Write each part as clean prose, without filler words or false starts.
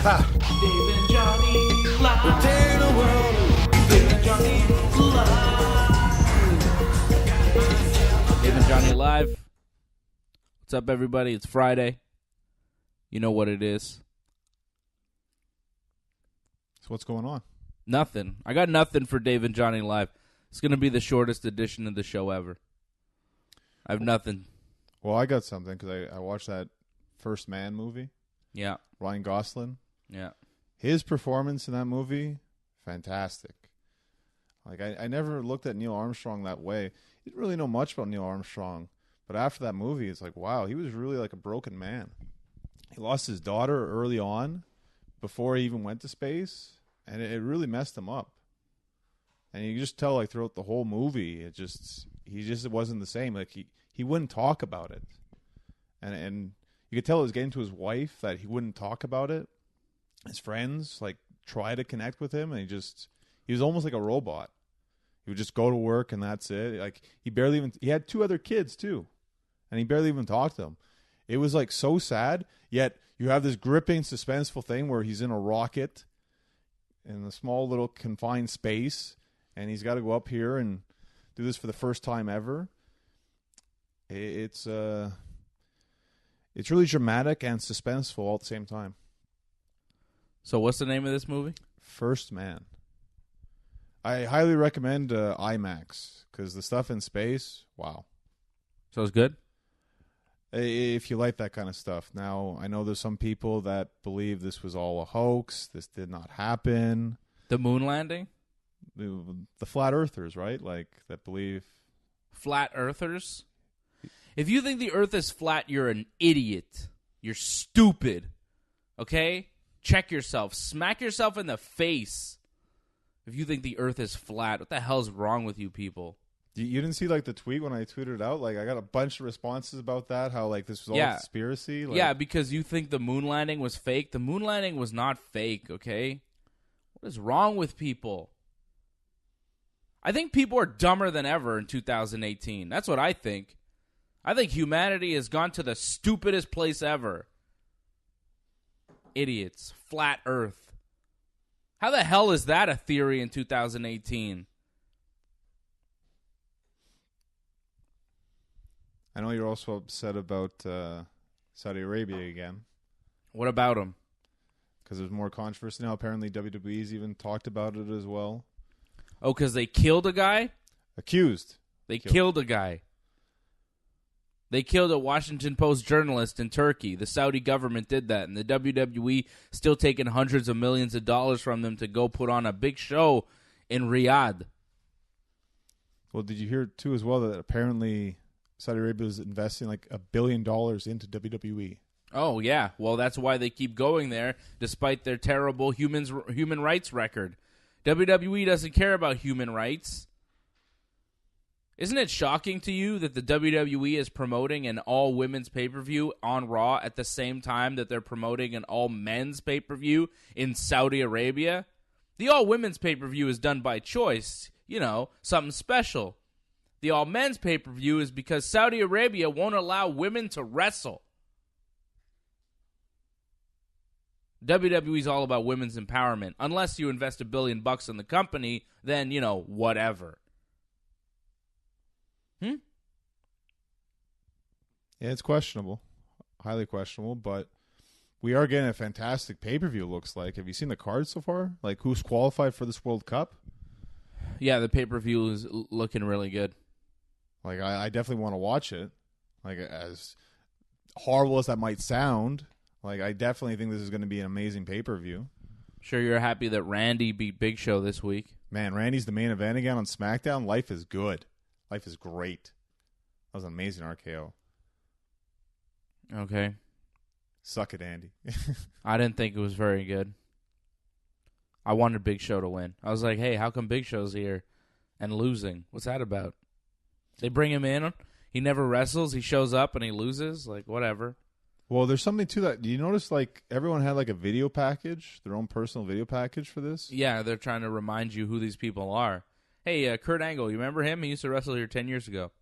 Dave and Johnny live. We're tearing the world. Dave and Johnny live. Dave and Johnny live. What's up, everybody? It's Friday. You know what it is. So what's going on? Nothing. I got nothing for Dave and Johnny live. It's going to be the shortest edition of the show ever. I have nothing. Well, I got something because I watched that First Man movie. Yeah. Ryan Gosling. Yeah. His performance in that movie, fantastic. Like, I never looked at Neil Armstrong that way. Didn't really know much about Neil Armstrong. But after that movie, it's like, wow, he was really like a broken man. He lost his daughter early on before he even went to space. And it really messed him up. And you just tell, like, throughout the whole movie, he just wasn't the same. Like, he wouldn't talk about it. And you could tell it was getting to his wife that he wouldn't talk about it. His friends, like, try to connect with him, and he was almost like a robot. He would just go to work, and that's it. Like, he had 2 other kids, too. And he barely even talked to them. It was, like, so sad, yet you have this gripping, suspenseful thing where he's in a rocket in a small little confined space, and he's got to go up here and do this for the first time ever. It's really dramatic and suspenseful all at the same time. So what's the name of this movie? First Man. I highly recommend IMAX because the stuff in space, wow. So it's good? If you like that kind of stuff. Now, I know there's some people that believe this was all a hoax. This did not happen. The moon landing? The flat earthers, right? Like, that believe. Flat earthers? If you think the earth is flat, you're an idiot. You're stupid. Okay? Check yourself. Smack yourself in the face if you think the earth is flat. What the hell's wrong with you people? You didn't see, like, the tweet when I tweeted it out? Like, I got a bunch of responses about that, how, like, this was all a conspiracy. Like, yeah, because you think the moon landing was fake. The moon landing was not fake, okay? What is wrong with people? I think people are dumber than ever in 2018. That's what I think. I think humanity has gone to the stupidest place ever. Idiots. Flat earth. How the hell is that a theory in 2018? I know you're also upset about Saudi Arabia again. What about them? Because there's more controversy now. Apparently WWE's even talked about it as well. Oh, because they killed a guy? Accused. They killed a guy. They killed a Washington Post journalist in Turkey. The Saudi government did that, and the WWE still taking hundreds of millions of dollars from them to go put on a big show in Riyadh. Well, did you hear, too, as well, that apparently Saudi Arabia is investing like $1 billion into WWE? Oh, yeah. Well, that's why they keep going there, despite their terrible human rights record. WWE doesn't care about human rights. Isn't it shocking to you that the WWE is promoting an all-women's pay-per-view on Raw at the same time that they're promoting an all-men's pay-per-view in Saudi Arabia? The all-women's pay-per-view is done by choice. You know, something special. The all-men's pay-per-view is because Saudi Arabia won't allow women to wrestle. WWE's all about women's empowerment. Unless you invest $1 billion in the company, then, you know, whatever. Yeah, it's questionable. Highly questionable, but we are getting a fantastic pay-per-view, it looks like. Have you seen the cards so far? Like, who's qualified for this World Cup? Yeah, the pay-per-view is looking really good. Like, I definitely want to watch it. Like, as horrible as that might sound, like, I definitely think this is going to be an amazing pay-per-view. Sure you're happy that Randy beat Big Show this week? Man, Randy's the main event again on SmackDown. Life is good. Life is great. That was an amazing RKO. Okay. Suck it, Andy. I didn't think it was very good. I wanted Big Show to win. I was like, hey, how come Big Show's here and losing? What's that about? They bring him in. He never wrestles. He shows up and he loses. Like, whatever. Well, there's something to that. Do you notice, like, everyone had, like, a video package, their own personal video package for this? Yeah, they're trying to remind you who these people are. Hey, Kurt Angle, you remember him? He used to wrestle here 10 years ago.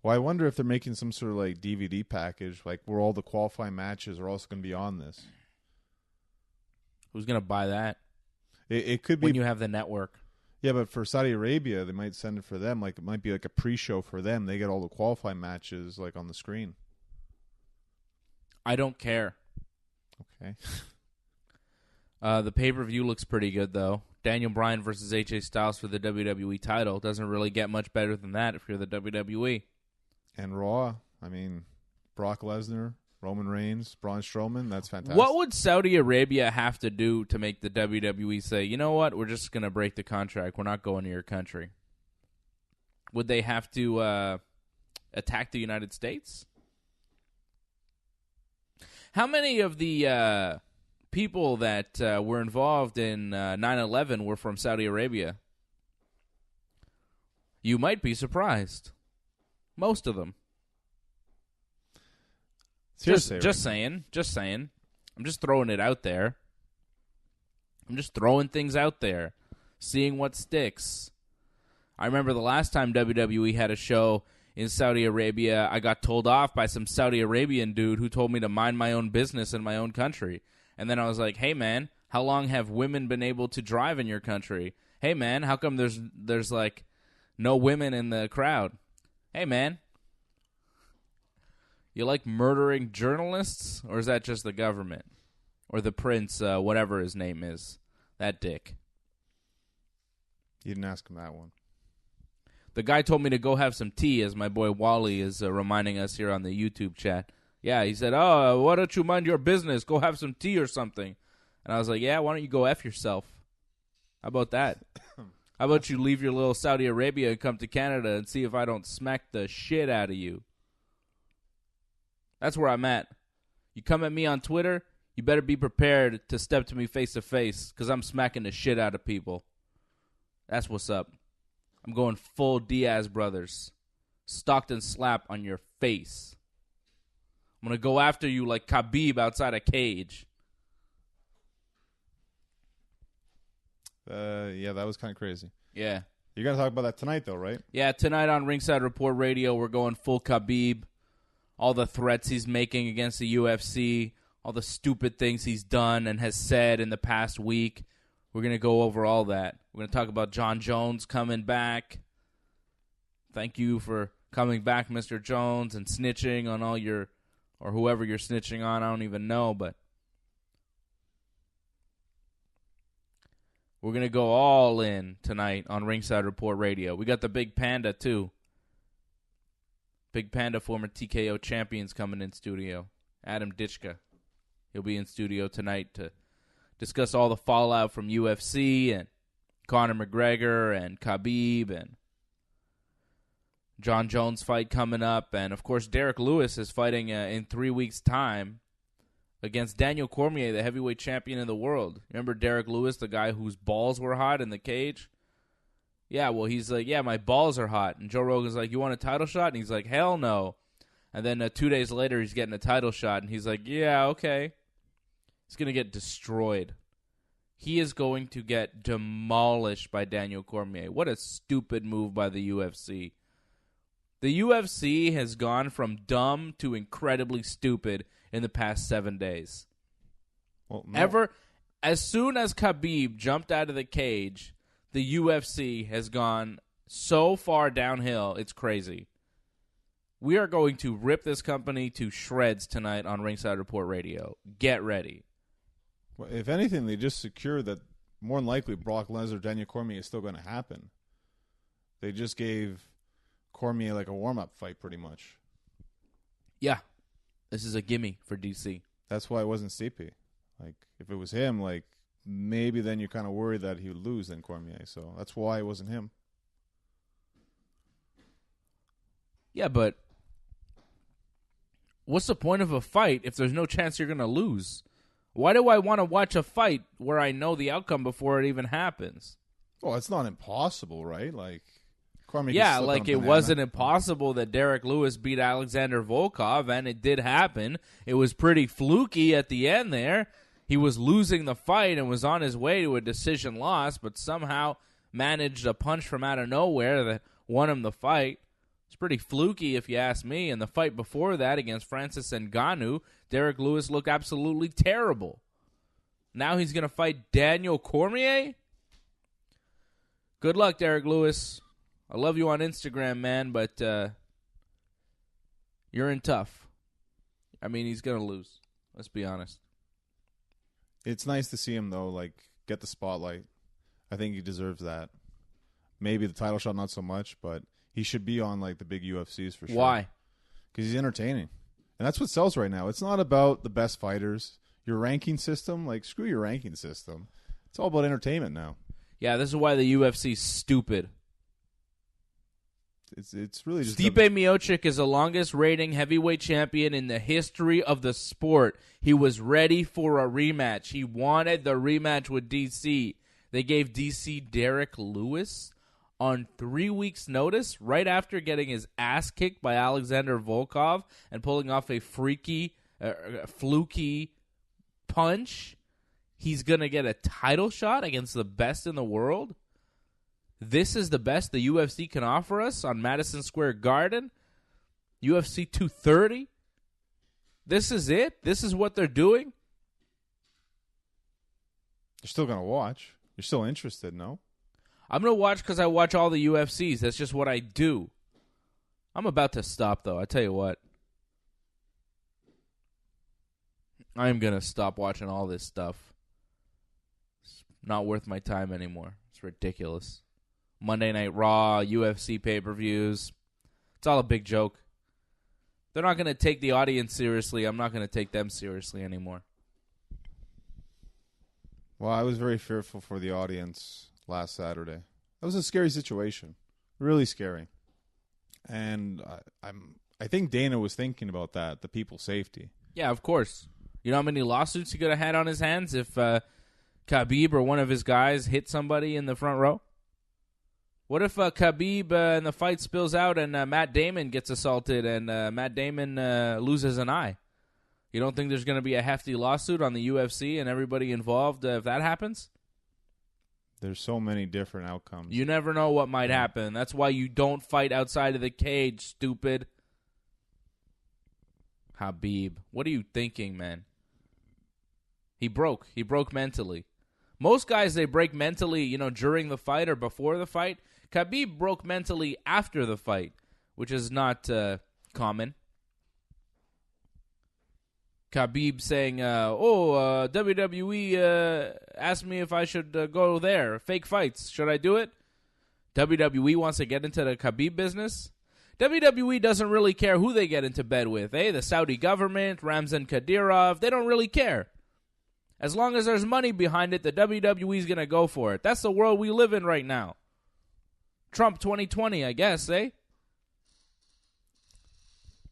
Well, I wonder if they're making some sort of, like, DVD package, like, where all the qualifying matches are also going to be on this. Who's going to buy that It could be when you have the network? Yeah, but for Saudi Arabia, they might send it for them. Like it might be like a pre-show for them. They get all the qualifying matches like on the screen. I don't care. Okay. The pay-per-view looks pretty good, though. Daniel Bryan versus AJ Styles for the WWE title. Doesn't really get much better than that if you're the WWE. And Raw, I mean, Brock Lesnar, Roman Reigns, Braun Strowman, that's fantastic. What would Saudi Arabia have to do to make the WWE say, you know what, we're just going to break the contract. We're not going to your country? Would they have to attack the United States? How many of the people that were involved in 9/11 were from Saudi Arabia? You might be surprised. Most of them. Just saying. I'm just throwing it out there. I'm just throwing things out there, seeing what sticks. I remember the last time WWE had a show in Saudi Arabia, I got told off by some Saudi Arabian dude who told me to mind my own business in my own country. And then I was like, hey, man, how long have women been able to drive in your country? Hey, man, how come there's like no women in the crowd? Hey, man, you like murdering journalists? Or is that just the government? Or the prince, whatever his name is, that dick? You didn't ask him that one. The guy told me to go have some tea, as my boy Wally is reminding us here on the YouTube chat. Yeah, he said, oh, why don't you mind your business? Go have some tea or something. And I was like, yeah, why don't you go F yourself? How about that? How about you leave your little Saudi Arabia and come to Canada and see if I don't smack the shit out of you? That's where I'm at. You come at me on Twitter, you better be prepared to step to me face to face, because I'm smacking the shit out of people. That's what's up. I'm going full Diaz Brothers. Stockton slap on your face. I'm going to go after you like Khabib outside a cage. Yeah, that was kind of crazy. Yeah. You're going to talk about that tonight, though, right? Yeah, tonight on Ringside Report Radio, we're going full Khabib. All the threats he's making against the UFC, all the stupid things he's done and has said in the past week. We're going to go over all that. We're going to talk about John Jones coming back. Thank you for coming back, Mr. Jones, and snitching on all your, or whoever you're snitching on, I don't even know, but we're going to go all in tonight on Ringside Report Radio. We got the Big Panda, too. Big Panda, former TKO champions, coming in studio. Adam Ditchka. He'll be in studio tonight to discuss all the fallout from UFC and Conor McGregor and Khabib and John Jones fight coming up. And, of course, Derek Lewis is fighting in 3 weeks' time against Daniel Cormier, the heavyweight champion of the world. Remember Derek Lewis, the guy whose balls were hot in the cage? Yeah, well, he's like, yeah, my balls are hot. And Joe Rogan's like, you want a title shot? And he's like, hell no. And then 2 days later, he's getting a title shot. And he's like, yeah, okay. He's going to get destroyed. He is going to get demolished by Daniel Cormier. What a stupid move by the UFC. The UFC has gone from dumb to incredibly stupid in the past 7 days. Well, no. As soon as Khabib jumped out of the cage, the UFC has gone so far downhill, it's crazy. We are going to rip this company to shreds tonight on Ringside Report Radio. Get ready. Well, if anything, they just secured that more than likely Brock Lesnar, Daniel Cormier is still going to happen. They just gave Cormier like a warm-up fight pretty much. Yeah. This is a gimme for DC. That's why it wasn't Stipe. Like, if it was him, like, maybe then you're kind of worried that he would lose than Cormier. So that's why it wasn't him. Yeah, but what's the point of a fight if there's no chance you're going to lose? Why do I want to watch a fight where I know the outcome before it even happens? Well, it's not impossible, right? Like, Cormier yeah, like it wasn't impossible that Derek Lewis beat Alexander Volkov, and it did happen. It was pretty fluky at the end there. He was losing the fight and was on his way to a decision loss, but somehow managed a punch from out of nowhere that won him the fight. It's pretty fluky if you ask me. And the fight before that against Francis Ngannou, Derek Lewis looked absolutely terrible. Now he's going to fight Daniel Cormier? Good luck, Derek Lewis. I love you on Instagram, man, but you're in tough. I mean, he's going to lose. Let's be honest. It's nice to see him, though, like, get the spotlight. I think he deserves that. Maybe the title shot, not so much, but he should be on, like, the big UFCs for sure. Why? Because he's entertaining. And that's what sells right now. It's not about the best fighters. Your ranking system, like, screw your ranking system. It's all about entertainment now. Yeah, this is why the UFC's stupid. It's really just... Stipe Miocic is the longest rating heavyweight champion in the history of the sport. He was ready for a rematch. He wanted the rematch with DC. They gave DC Derek Lewis on 3 weeks' notice right after getting his ass kicked by Alexander Volkov and pulling off a freaky, fluky punch. He's going to get a title shot against the best in the world? This is the best the UFC can offer us on Madison Square Garden? UFC 230? This is it? This is what they're doing? You're still going to watch. You're still interested, no? I'm going to watch because I watch all the UFCs. That's just what I do. I'm about to stop, though. I tell you what. I'm going to stop watching all this stuff. It's not worth my time anymore. It's ridiculous. Monday Night Raw, UFC pay-per-views. It's all a big joke. They're not going to take the audience seriously. I'm not going to take them seriously anymore. Well, I was very fearful for the audience last Saturday. That was a scary situation. Really scary. And I think Dana was thinking about that, the people's safety. Yeah, of course. You know how many lawsuits he could have had on his hands if Khabib or one of his guys hit somebody in the front row? What if Khabib in the fight spills out and Matt Damon gets assaulted and Matt Damon loses an eye? You don't think there's going to be a hefty lawsuit on the UFC and everybody involved if that happens? There's so many different outcomes. You never know what might happen. That's why you don't fight outside of the cage, stupid. Khabib. What are you thinking, man? He broke. He broke mentally. Most guys, they break mentally, during the fight or before the fight. Khabib broke mentally after the fight, which is not common. Khabib saying, WWE asked me if I should go there. Fake fights. Should I do it? WWE wants to get into the Khabib business. WWE doesn't really care who they get into bed with. The Saudi government, Ramzan Kadyrov, they don't really care. As long as there's money behind it, the WWE is going to go for it. That's the world we live in right now. Trump 2020, I guess, eh?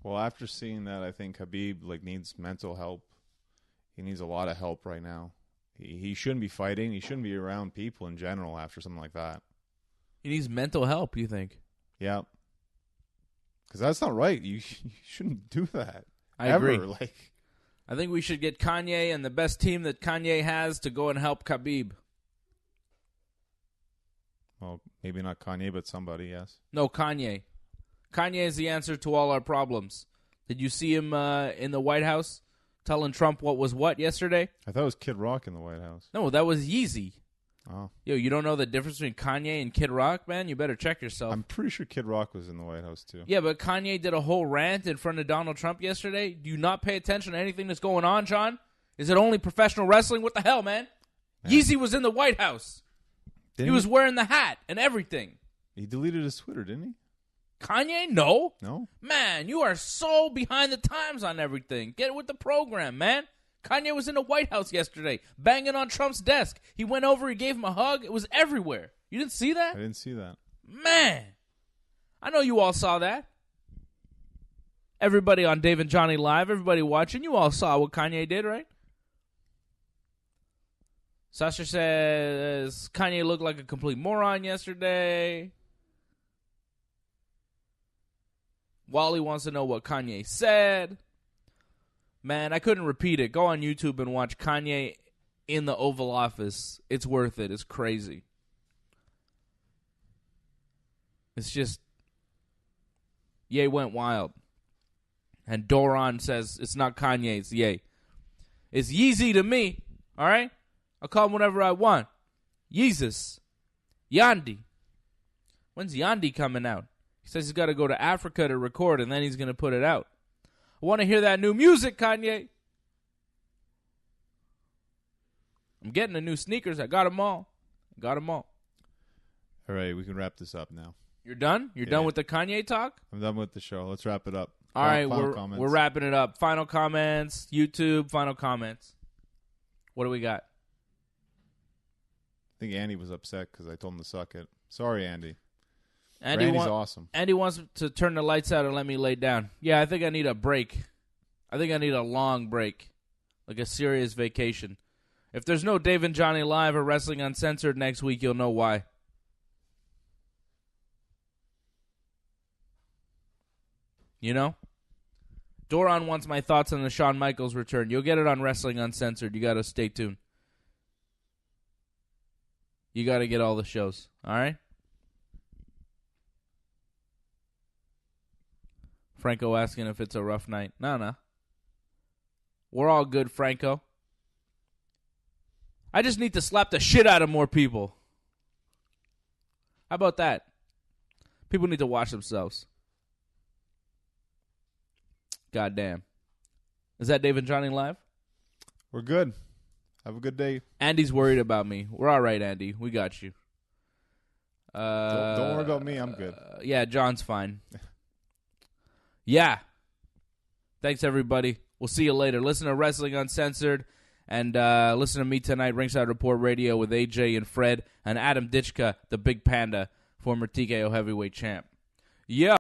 Well, after seeing that, I think Khabib needs mental help. He needs a lot of help right now. He shouldn't be fighting. He shouldn't be around people in general after something like that. He needs mental help, you think? Yeah. Because that's not right. You shouldn't do that. I agree. I think we should get Kanye and the best team that Kanye has to go and help Khabib. Well, maybe not Kanye, but somebody, yes. No, Kanye. Kanye is the answer to all our problems. Did you see him in the White House telling Trump what was what yesterday? I thought it was Kid Rock in the White House. No, that was Yeezy. Oh. Yo, you don't know the difference between Kanye and Kid Rock, man? You better check yourself. I'm pretty sure Kid Rock was in the White House, too. Yeah, but Kanye did a whole rant in front of Donald Trump yesterday. Do you not pay attention to anything that's going on, John? Is it only professional wrestling? What the hell, man? Yeezy was in the White House. He was wearing the hat and everything. He deleted his Twitter, didn't he? Kanye? No. No? Man, you are so behind the times on everything. Get with the program, man. Kanye was in the White House yesterday, banging on Trump's desk. He went over, he gave him a hug. It was everywhere. You didn't see that? I didn't see that. Man, I know you all saw that. Everybody on Dave and Johnny Live, everybody watching, you all saw what Kanye did, right? Sasha says Kanye looked like a complete moron yesterday. Wally wants to know what Kanye said. Man, I couldn't repeat it. Go on YouTube and watch Kanye in the Oval Office. It's worth it. It's crazy. It's just, Ye went wild. And Doron says it's not Kanye, it's Ye. It's Yeezy to me, all right? I'll call him whenever I want. Yeezus. Yandi. When's Yandi coming out? He says he's got to go to Africa to record, and then he's going to put it out. I want to hear that new music, Kanye. I'm getting the new sneakers. I got them all. All right, we can wrap this up now. You're done? You're done with the Kanye talk? I'm done with the show. Let's wrap it up. All right, Final we're wrapping it up. Final comments, YouTube, final comments. What do we got? I think Andy was upset because I told him to suck it. Sorry, Andy. Andy's awesome. Andy wants to turn the lights out and let me lay down. Yeah, I think I need a break. I think I need a long break, like a serious vacation. If there's no Dave and Johnny Live or Wrestling Uncensored next week, you'll know why. You know? Doron wants my thoughts on the Shawn Michaels return. You'll get it on Wrestling Uncensored. You got to stay tuned. You got to get all the shows. All right? Franco asking if it's a rough night. No. We're all good, Franco. I just need to slap the shit out of more people. How about that? People need to watch themselves. Goddamn. Is that Dave and Johnny Live? We're good. Have a good day. Andy's worried about me. We're all right, Andy. We got you. Don't worry about me. I'm good. Yeah, John's fine. Yeah. Thanks, everybody. We'll see you later. Listen to Wrestling Uncensored and listen to me tonight, Ringside Report Radio with AJ and Fred and Adam Ditchka, the Big Panda, former TKO heavyweight champ. Yeah.